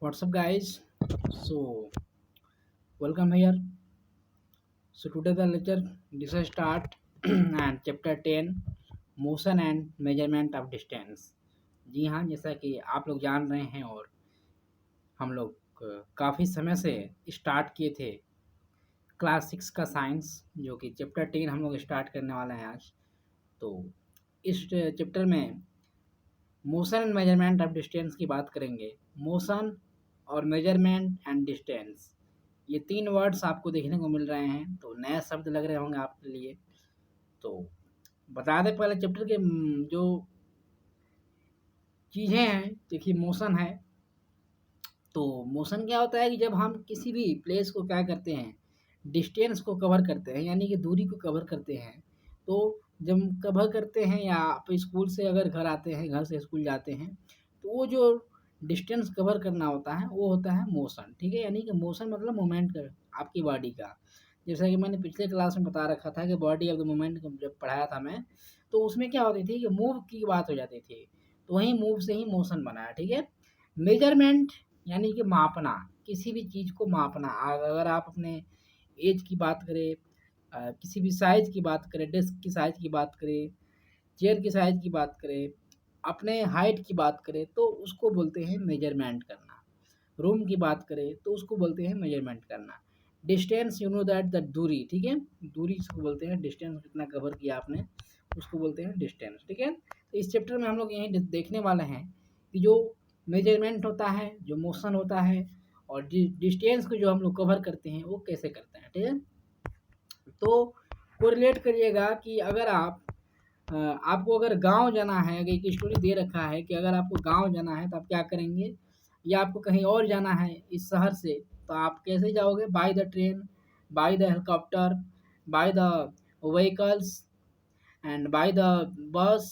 What's up, guys? So, welcome here. So, today the lecture this will start and chapter 10 motion and measurement of distance. जी हाँ, जैसा कि आप लोग जान रहे हैं और हम लोग काफ़ी समय से स्टार्ट किए थे क्लास 6 का साइंस, जो कि चैप्टर 10 हम लोग स्टार्ट करने वाले हैं आज। तो इस चैप्टर में motion and measurement of distance की बात करेंगे। मोशन और मेजरमेंट एंड डिस्टेंस, ये 3 वर्ड्स आपको देखने को मिल रहे हैं, तो नए शब्द लग रहे होंगे आपके लिए। तो बता दें पहले चैप्टर के जो चीज़ें हैं। देखिए, मोशन है, तो मोशन क्या होता है कि जब हम किसी भी प्लेस को क्या करते हैं, डिस्टेंस को कवर करते हैं, यानी कि दूरी को कवर करते हैं। तो जब कवर करते हैं या आप स्कूल से अगर घर आते हैं, घर से स्कूल जाते हैं, तो वो जो डिस्टेंस कवर करना होता है वो होता है मोशन। ठीक है, यानी कि मोशन मतलब मूवमेंट कर आपकी बॉडी का। जैसा कि मैंने पिछले क्लास में बता रखा था कि बॉडी ऑफ द मूवमेंट जब पढ़ाया था मैं, तो उसमें क्या होती थी कि मूव की बात हो जाती थी, तो वहीं मूव से ही मोशन बना है। ठीक है, मेजरमेंट यानी कि मापना, किसी भी चीज़ को मापना। अगर आप अपने एज की बात करें, किसी भी साइज़ की बात करें, डेस्क की साइज़ की बात करें, चेयर की साइज़ की बात करें, अपने हाइट की बात करें, तो उसको बोलते हैं मेजरमेंट करना। रूम की बात करें तो उसको बोलते हैं मेजरमेंट करना। Distance, you know that the दूरी, ठीक है, दूरी इसको बोलते हैं। डिस्टेंस कितना कवर किया आपने, उसको बोलते हैं डिस्टेंस। ठीक है, तो इस चैप्टर में हम लोग यही देखने वाले हैं कि जो मेजरमेंट होता है, जो मोशन होता है, और डिस्टेंस को जो हम लोग कवर करते हैं वो कैसे करते हैं। ठीक है, तो कोरिलेट करिएगा कि अगर आपको अगर गांव जाना है, अगर एक स्टोरी दे रखा है कि अगर आपको गांव जाना है तो आप क्या करेंगे, या आपको कहीं और जाना है इस शहर से, तो आप कैसे जाओगे? By the train, by the helicopter, by the vehicles and by the bus.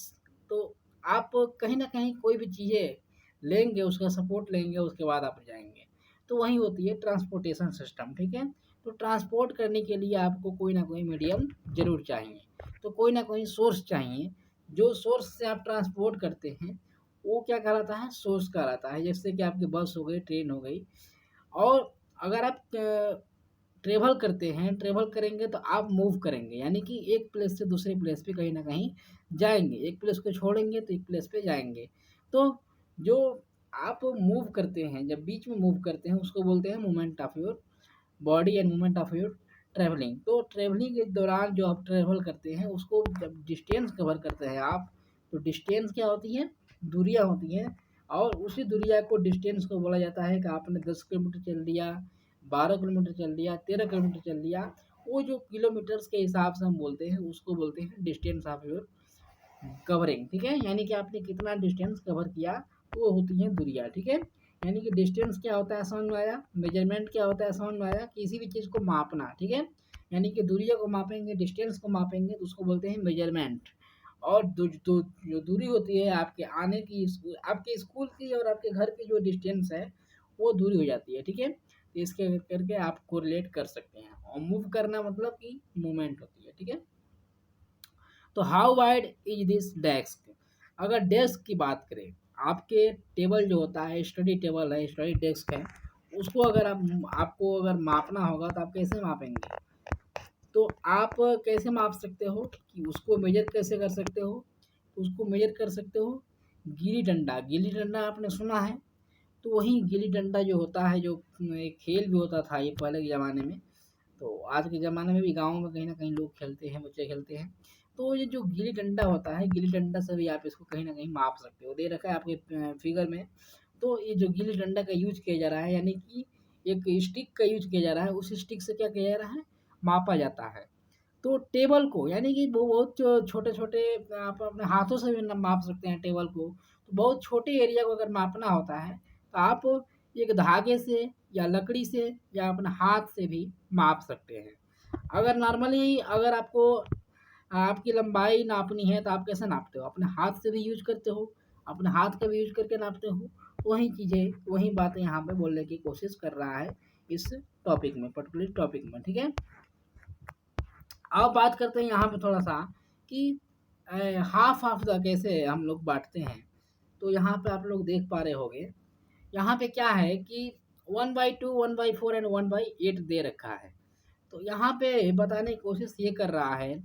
तो आप कहीं ना कहीं कोई भी चीज़ें लेंगे, उसका सपोर्ट लेंगे, उसके बाद आप जाएंगे। तो वही होती है ट्रांसपोर्टेशन सिस्टम। ठीक है, तो ट्रांसपोर्ट करने के लिए आपको कोई ना कोई मीडियम ज़रूर चाहिए, तो कोई ना कोई सोर्स चाहिए। जो सोर्स से आप ट्रांसपोर्ट करते हैं वो क्या कहलाता है? सोर्स कहलाता है। जैसे कि आपकी बस हो गई, ट्रेन हो गई। और अगर आप ट्रेवल करते हैं, ट्रेवल करेंगे तो आप मूव करेंगे, यानी कि एक प्लेस से दूसरे प्लेस पे कहीं ना कहीं जाएंगे। एक प्लेस को छोड़ेंगे तो एक प्लेस पे जाएंगे। तो जो आप मूव करते हैं, जब बीच में मूव करते हैं, उसको बोलते हैं movement of your body and movement of your travelling. तो ट्रैवलिंग के दौरान जो आप ट्रैवल करते हैं उसको जब डिस्टेंस कवर करते हैं आप, तो डिस्टेंस क्या होती है? दूरियां होती हैं। और उसी दूरिया को, डिस्टेंस को बोला जाता है कि आपने 10 किलोमीटर चल लिया, 12 किलोमीटर चल लिया, 13 किलोमीटर चल लिया। वो जो किलोमीटर्स के हिसाब से हम बोलते हैं उसको बोलते हैं डिस्टेंस ऑफ योर कवरिंग। ठीक है, यानी कि आपने कितना डिस्टेंस कवर किया, वो होती हैं दूरियाँ। ठीक है, यानी कि डिस्टेंस क्या होता है समझ में आया, मेजरमेंट क्या होता है समझ में आया, किसी भी चीज़ को मापना। ठीक है, यानी कि दूरियों को मापेंगे, डिस्टेंस को मापेंगे, तो उसको बोलते हैं मेजरमेंट। और जो दूरी होती है आपके आने की, आपके स्कूल की और आपके घर की जो डिस्टेंस है, वो दूरी हो जाती है। ठीक है, तो इसके करके आप कोरिलेट कर सकते हैं। और मूव करना मतलब कि मूवमेंट होती है। ठीक है, तो how wide is this desk? अगर डेस्क की बात करें, आपके टेबल जो होता है, स्टडी टेबल है, स्टडी डेस्क है, उसको अगर आपको अगर मापना होगा तो आप कैसे मापेंगे? तो आप कैसे माप सकते हो कि उसको मेजर कैसे कर सकते हो? उसको मेजर कर सकते हो गिल्ली डंडा। गिल्ली डंडा आपने सुना है? तो वही गिल्ली डंडा जो होता है, जो एक खेल भी होता था ये पहले के ज़माने में, तो आज के ज़माने में भी गाँव में कहीं न कहीं लोग खेलते हैं, बच्चे खेलते हैं। तो ये जो गिल्ली डंडा होता है, गिल्ली डंडा से भी आप इसको कहीं न कहीं माप सकते हो। दे रखा है आपके फिगर में। तो ये जो गिल्ली डंडा का यूज़ किया जा रहा है, यानी कि एक स्टिक का यूज़ किया जा रहा है, उस स्टिक से क्या किया जा रहा है? मापा जाता है। तो टेबल को, यानी कि वो बहुत छोटे-छोटे, आप अपने हाथों से भी न माप सकते हैं टेबल को। तो बहुत छोटे एरिया को अगर मापना होता है, तो आप एक धागे से या लकड़ी से या अपने हाथ से भी माप सकते हैं। अगर नॉर्मली अगर आपको आपकी लंबाई नापनी है तो आप कैसे नापते हो? अपने हाथ से भी यूज़ करते हो, अपने हाथ का भी यूज़ करके नापते हो। वही चीज़ें, वही बातें यहाँ पे बोलने की कोशिश कर रहा है इस टॉपिक में, पर्टिकुलर टॉपिक में। ठीक है? अब बात करते हैं यहाँ पे थोड़ा-सा कि हाफ़ ऑफ द कैसे हम लोग बाँटते हैं। तो यहाँ पे आप लोग देख पा रहे होंगे यहाँ पे क्या है कि 1/2, 1/4 एंड 1/8 दे रखा है। तो यहाँ पे बताने की कोशिश ये कर रहा है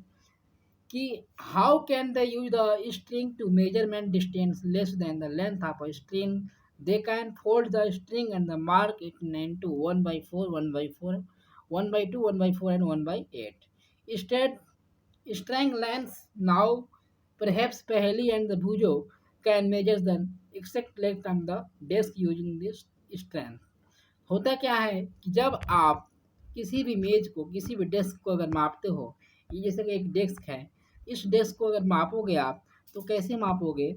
कि how can they use the string to measurement distance less than the length of a string. They can fold the string and the mark it into 1/4, 1/4, 1/2, 1/4 and 1/8 instead string lengths. Now perhaps Paheli and the Bhujo can measure the exact length on the desk using this strength. होता क्या है कि जब आप किसी भी मेज को, किसी भी डेस्क को अगर मापते हो, ये जैसे कि एक डेस्क है, इस डेस्क को अगर मापोगे आप, तो कैसे मापोगे?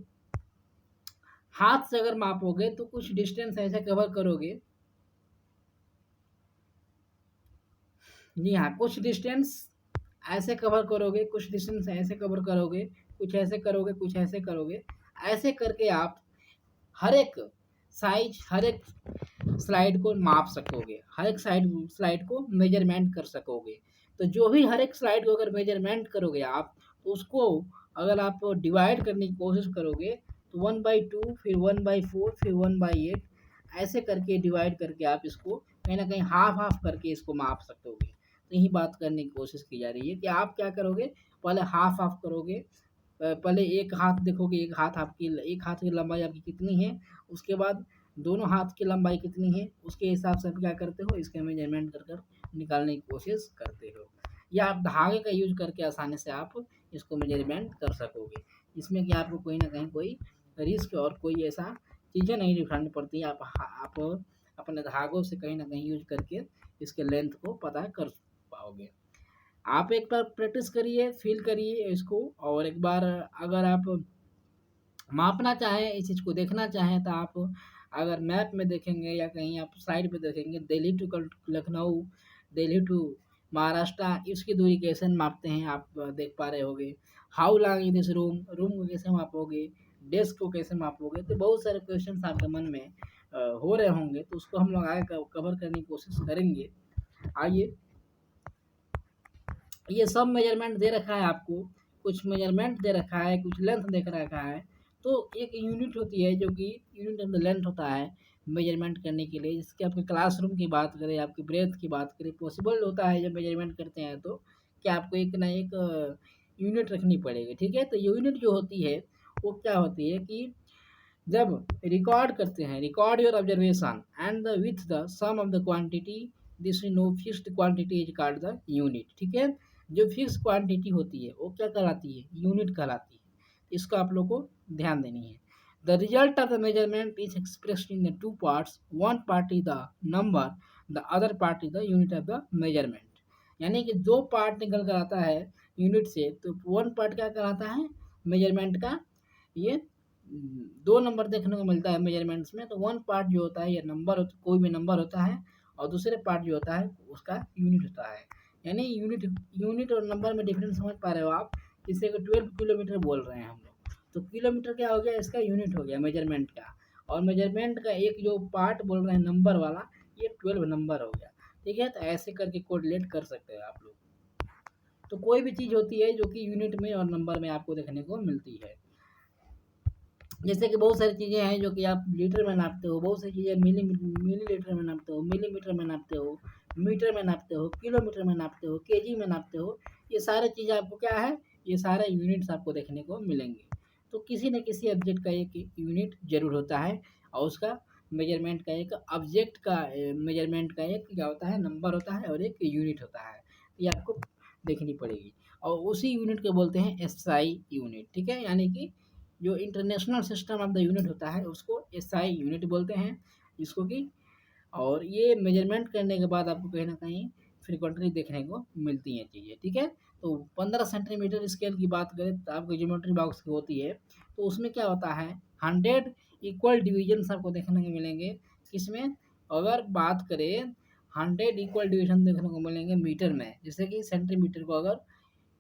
हाथ से अगर मापोगे तो कुछ डिस्टेंस ऐसे कवर करोगे। जी हाँ, कुछ डिस्टेंस ऐसे कवर करोगे, कुछ डिस्टेंस ऐसे कवर करोगे, कुछ ऐसे करोगे, कुछ ऐसे करोगे। ऐसे करके आप हर एक साइज, हर एक स्लाइड को माप सकोगे, हर एक स्लाइड को मेजरमेंट कर सकोगे। तो जो भी हर एक स्लाइड को अगर मेजरमेंट करोगे आप, तो उसको अगर आप डिवाइड करने की कोशिश करोगे, तो 1/2, फिर 1/4, फिर 1/8 ऐसे करके डिवाइड करके आप इसको कहीं ना कहीं हाफ हाफ करके इसको माप सकोगे। तो यही बात करने की कोशिश की जा रही है कि आप क्या करोगे, पहले हाफ हाफ करोगे। पहले एक हाथ देखोगे, एक हाथ की लंबाई आपकी कितनी है, उसके बाद दोनों हाथ की लंबाई कितनी है, उसके हिसाब से आप क्या करते हो, इसका मेजरमेंट कर कर निकालने की कोशिश करते हो। या आप धागे का यूज करके आसानी से आप इसको मेजरमेंट कर सकोगे। इसमें कि आपको कोई ना कहीं कोई रिस्क और कोई ऐसा चीज़ें नहीं दिखानी पड़ती है। आप अपने धागों से कहीं ना कहीं यूज करके इसके लेंथ को पता कर पाओगे। आप एक बार प्रैक्टिस करिए, फील करिए इसको, और एक बार अगर आप मापना चाहें, इस चीज़ को देखना चाहें, तो आप अगर मैप में देखेंगे या कहीं आप साइड पे देखेंगे, दिल्ली टू लखनऊ, दिल्ली टू महाराष्ट्र, इसकी दूरी कैसे मापते हैं आप देख पा रहे होगे। How long is this room, room को कैसे मापोगे, डेस्क को कैसे मापोगे। तो बहुत सारे क्वेश्चन आपके मन में हो रहे होंगे, तो उसको हम लोग आगे कवर करने की कोशिश करेंगे। आइए, ये सब मेजरमेंट दे रखा है आपको, कुछ मेजरमेंट दे रखा है, कुछ लेंथ दे रखा है। तो एक यूनिट होती है जो कि यूनिट ऑफ द लेंथ होता है मेजरमेंट करने के लिए। जिसके आपके क्लासरूम की बात करें, आपकी ब्रेथ की बात करें, पॉसिबल होता है जब मेजरमेंट करते हैं तो कि आपको एक ना एक यूनिट रखनी पड़ेगी। ठीक है, तो यूनिट जो होती है वो क्या होती है कि जब रिकॉर्ड करते हैं, record your observation and the with the sum of the quantity, this we know fixed quantity is called the unit. ठीक है, जो फिक्स क्वांटिटी होती है वो क्या कहलाती है, यूनिट कहलाती है। इसको आप लोग को ध्यान देनी है। The result of the measurement is expressed in the two parts, one part is the number, the other part is the unit of the measurement. यानी कि दो पार्ट निकल कर आता है यूनिट से, तो वन पार्ट क्या कहलाता है मेजरमेंट का, ये दो नंबर देखने को मिलता है मेजरमेंट्स में। तो वन पार्ट जो होता है ये नंबर, कोई भी नंबर होता है, और दूसरे पार्ट जो होता है उसका यूनिट होता है। यानी यूनिट, यूनिट और नंबर में डिफरेंस समझ पा रहे हो आप। जैसे कि 12 किलोमीटर बोल रहे हैं हम लोग, तो किलोमीटर क्या हो गया, इसका यूनिट हो गया मेजरमेंट का। और मेजरमेंट का एक जो पार्ट बोल रहे हैं नंबर वाला, ये 12 नंबर हो गया। ठीक है, तो ऐसे करके कोरिलेट कर सकते हो आप लोग। तो कोई भी चीज़ होती है जो कि यूनिट में और नंबर में आपको देखने को मिलती है। जैसे कि बहुत सारी चीज़ें हैं जो कि आप लीटर में नापते हो, बहुत सारी चीज़ें मिलीलीटर में नापते हो, मिलीमीटर में नापते हो, मीटर में नापते हो, किलोमीटर में नापते हो, केजी में नापते हो। ये सारी चीज़ें आपको क्या है, ये सारे यूनिट्स आपको देखने को मिलेंगे। तो किसी न किसी ऑब्जेक्ट का एक यूनिट जरूर होता है, और उसका मेजरमेंट का एक ऑब्जेक्ट का मेजरमेंट का एक क्या होता है, नंबर होता है और एक यूनिट होता है। ये आपको देखनी पड़ेगी, और उसी यूनिट को बोलते हैं एसआई यूनिट। ठीक है, यानी कि जो international system of the unit होता है उसको एसआई यूनिट बोलते हैं, जिसको कि, और ये मेजरमेंट करने के बाद आपको कहीं ना कहीं फ्रिक्वेंटली देखने को मिलती हैं चीज़ें। ठीक है, तो 15 सेंटीमीटर स्केल की बात करें तो आपको ज्योमेट्री बॉक्स की होती है, तो उसमें क्या होता है 100 इक्वल डिवीजन आपको देखने को मिलेंगे। किसमें, अगर बात करें 100 इक्वल डिवीजन देखने को मिलेंगे मीटर में। जैसे कि सेंटीमीटर को अगर,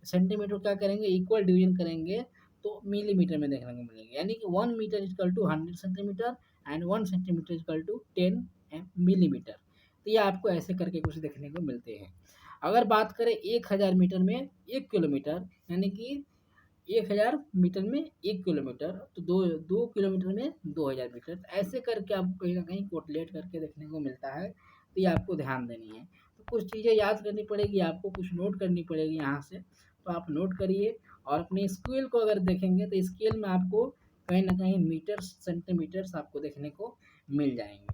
सेंटीमीटर क्या करेंगे इक्वल डिवीजन करेंगे तो मिलीमीटर में देखने को मिलेंगे। यानी कि 1 metre equal to 100 centimetre and 1 centimetre equal to 10 millimetre. तो ये आपको ऐसे करके कुछ देखने को मिलते हैं। अगर बात करें 1000 मीटर में 1 किलोमीटर, यानी कि 1000 मीटर में 1 किलोमीटर, तो 2 किलोमीटर में 2000 मीटर, तो ऐसे करके आपको कहीं न कहीं कोटलेट करके देखने को मिलता है, तो ये आपको ध्यान देनी है। तो कुछ चीज़ें याद करनी पड़ेगी आपको, कुछ नोट करनी पड़ेगी यहाँ से, तो आप नोट करिए और अपने स्केल को अगर देखेंगे तो स्केल में आपको कहीं न कहीं मीटर्स, सेंटीमीटर्स आपको देखने को मिल जाएँगे।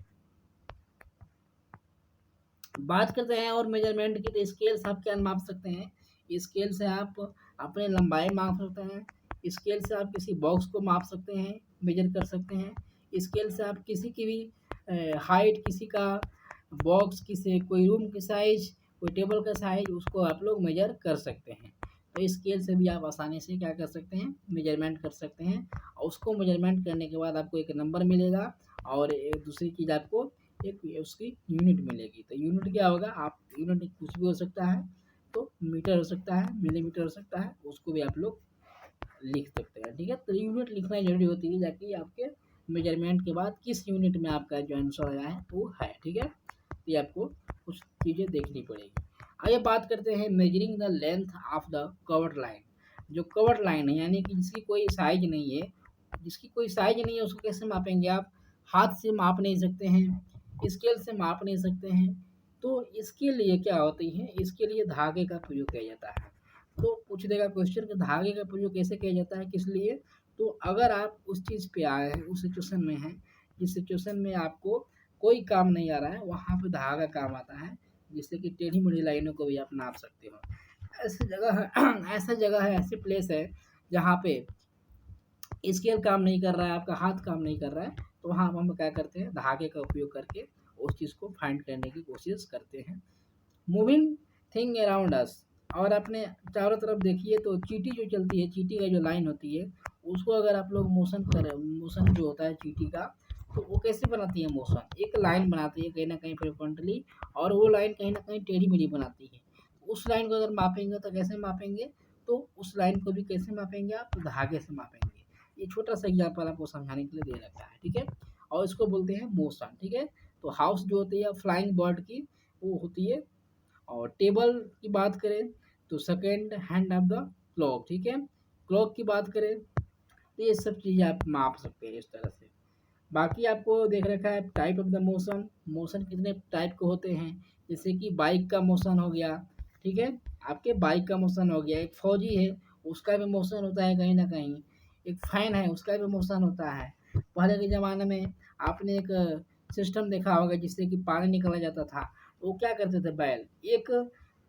बात करते हैं और मेजरमेंट की, तो स्केल से आप क्या माप सकते हैं? स्केल से आप अपने लंबाई माप सकते हैं, स्केल से आप किसी बॉक्स को माप सकते हैं, मेजर कर सकते हैं, स्केल से आप किसी की भी हाइट, किसी का बॉक्स, किसी कोई रूम की साइज, कोई टेबल का साइज, उसको आप लोग मेजर कर सकते हैं। तो स्केल से भी आप आसानी से क्या कर सकते हैं? मेजरमेंट कर सकते हैं, और उसको मेजरमेंट करने के बाद आपको एक नंबर मिलेगा, और एक दूसरी चीज़ आपको एक उसकी यूनिट मिलेगी। तो यूनिट क्या होगा? आप यूनिट कुछ भी हो सकता है, तो मीटर हो सकता है, मिलीमीटर हो सकता है, उसको भी आप लोग लिख सकते हैं, ठीक है? तो यूनिट लिखना ज़रूरी होती है, ताकि आपके मेजरमेंट के बाद किस यूनिट में आपका जो आंसर आया है वो है, ठीक है? तो ये आपको कुछ चीज़ें देखनी पड़ेगी। आइए बात करते हैं measuring the length of the covered line. जो कवर्ड लाइन है, यानी कि जिसकी कोई साइज नहीं है, जिसकी कोई साइज नहीं है, उसको कैसे मापेंगे आप? हाथ से माप नहीं सकते हैं, स्केल से माप नहीं सकते हैं, तो इसके लिए क्या होती है? इसके लिए धागे का प्रयोग किया जाता है। तो पूछ देगा क्वेश्चन कि धागे का प्रयोग कैसे किया जाता है, किस लिए? तो अगर आप उस चीज़ पे आए हैं, उस सिचुएशन में हैं, जिस सिचुएशन में आपको कोई काम नहीं आ रहा है, वहाँ पे धागा काम आता है, जिससे कि टेढ़ी-मेढ़ी लाइनों को भी आप नाप सकते हो। ऐसी जगह है ऐसा जगह है, ऐसी प्लेस है, जहाँ पे स्केल काम नहीं कर रहा है, आपका हाथ काम नहीं कर रहा है, तो वहाँ हम क्या करते हैं? धागे का उपयोग करके उस चीज़ को फाइंड करने की कोशिश करते हैं। मूविंग थिंग अराउंड अस, और अपने चारों तरफ देखिए तो चींटी जो चलती है, चींटी का जो लाइन होती है, उसको अगर आप लोग मोशन करें, मोशन जो होता है चींटी का, तो वो कैसे बनाती है मोशन? एक लाइन बनाती है कहीं न कहीं फ्रीक्वेंटली, और वो लाइन कहीं न कहीं टेढ़ी-मेढ़ी बनाती है। उस लाइन को अगर मापेंगे तो कैसे मापेंगे? तो उस लाइन को भी कैसे मापेंगे आप? तो धागे से मापेंगे। ये छोटा-सा एग्ज़ाम्पल आपको समझाने के लिए दे रखा है, ठीक है? और इसको बोलते हैं मोशन, ठीक है? तो हाउस जो होती है फ्लाइंग बर्ड की, वो होती है। और टेबल की बात करें तो second hand of the clock, ठीक है? क्लॉक की बात करें तो ये सब चीज़ें आप माप सकते हैं इस तरह से। बाकी आपको देख रखा है type of the motion, motion कितने टाइप के होते हैं, जैसे कि बाइक का मोशन हो गया, ठीक है? आपके बाइक का मोशन हो गया, एक फौजी है, उसका भी मोशन होता है कहीं न कहीं, एक फैन है, उसका भी मोशन होता है। पहले के ज़माने में आपने एक सिस्टम देखा होगा जिससे कि पानी निकाला जाता था, तो वो क्या करते थे बैल, एक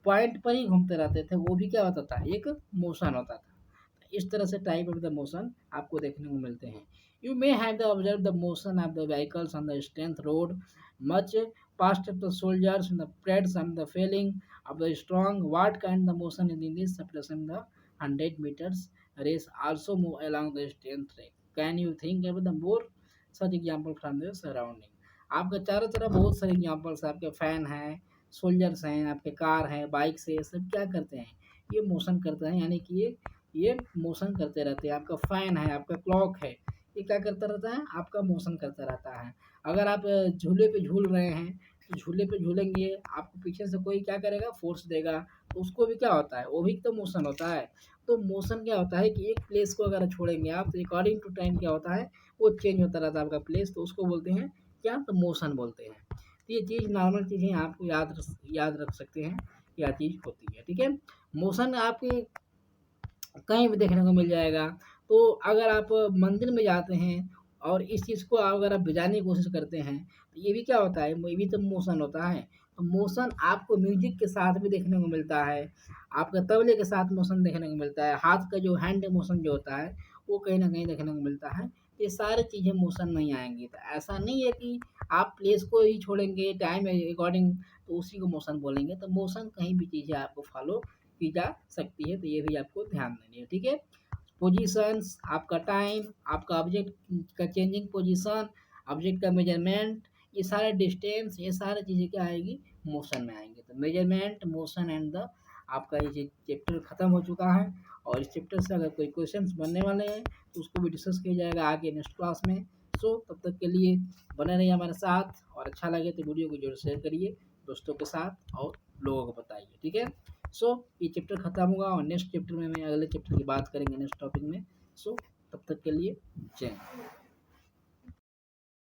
पॉइंट पर ही घूमते रहते थे, वो भी क्या होता था? एक मोशन होता था। इस तरह से टाइप ऑफ द मोशन आपको देखने को मिलते हैं। You may have the observe the motion of the vehicles on the strength road much past of the soldiers in the parades and the failing of the strong. What kind the motion is in this separation the 100 meters race also move along the strength track. Can you think about the more such example from the surrounding? आपके चारों तरफ बहुत सारे examples, आपके fan हैं, soldiers हैं, आपके car हैं, बाइक से, सब क्या करते हैं? ये मोशन करते हैं, यानी कि ये मोशन करते रहते हैं। आपका फ़ैन है, आपका क्लॉक है, ये क्या करता रहता है? आपका मोशन करता रहता है। अगर आप झूले पे झूल रहे हैं, तो झूले पे झूलेंगे, आपको पीछे से कोई क्या करेगा? फ़ोर्स देगा, तो उसको भी क्या होता है? वो भी तो मोशन होता है। तो मोशन क्या होता है कि एक प्लेस को अगर छोड़ेंगे आप, तो अकॉर्डिंग टू टाइम क्या होता है? वो चेंज होता रहता है आपका प्लेस, तो उसको बोलते हैं क्या? तो मोशन बोलते हैं। तो ये चीज़ नॉर्मल चीज़ें आपको याद रख सकते हैं, क्या चीज़ होती है, ठीक है? मोशन आपके कहीं भी देखने को मिल जाएगा। तो अगर आप मंदिर में जाते हैं और इस चीज़ को अगर आप बजाने की कोशिश करते हैं, तो ये भी क्या होता है? ये भी तो मोशन होता है। तो मोशन आपको म्यूज़िक के साथ भी देखने को मिलता है, आपका तबले के साथ मोशन देखने को मिलता है, हाथ का जो हैंड मोशन जो होता है, वो कहीं न कहीं देखने को मिलता है। ये सारी चीज़ें मोशन में ही आएँगी। तो ऐसा नहीं है कि आप प्लेस को ही छोड़ेंगे, टाइम अकॉर्डिंग तो उसी को मोशन बोलेंगे। तो मोशन कहीं भी चीज़ें आपको फ़ॉलो की जा सकती है, तो ये भी आपको ध्यान देनी है, ठीक है? पोजीशंस, आपका टाइम, आपका ऑब्जेक्ट का चेंजिंग पोजीशन, ऑब्जेक्ट का मेजरमेंट, ये सारे डिस्टेंस, ये सारी चीज़ें क्या आएगी? मोशन में आएँगी। तो मेजरमेंट, मोशन एंड द आपका ये चैप्टर खत्म हो चुका है, और इस चैप्टर से अगर कोई क्वेश्चंस बनने वाले हैं, तो उसको भी डिस्कस किया जाएगा आगे नेक्स्ट क्लास में। सो तब तक के लिए बने रहिए हमारे साथ, और अच्छा लगे तो वीडियो को ज़रूर शेयर करिए दोस्तों के साथ और लोगों को बताइए, ठीक है? सो ये चैप्टर खत्म होगा और नेक्स्ट चैप्टर में मैं अगले चैप्टर की बात करेंगे नेक्स्ट टॉपिक में। सो तब तक के लिए जय हिंद।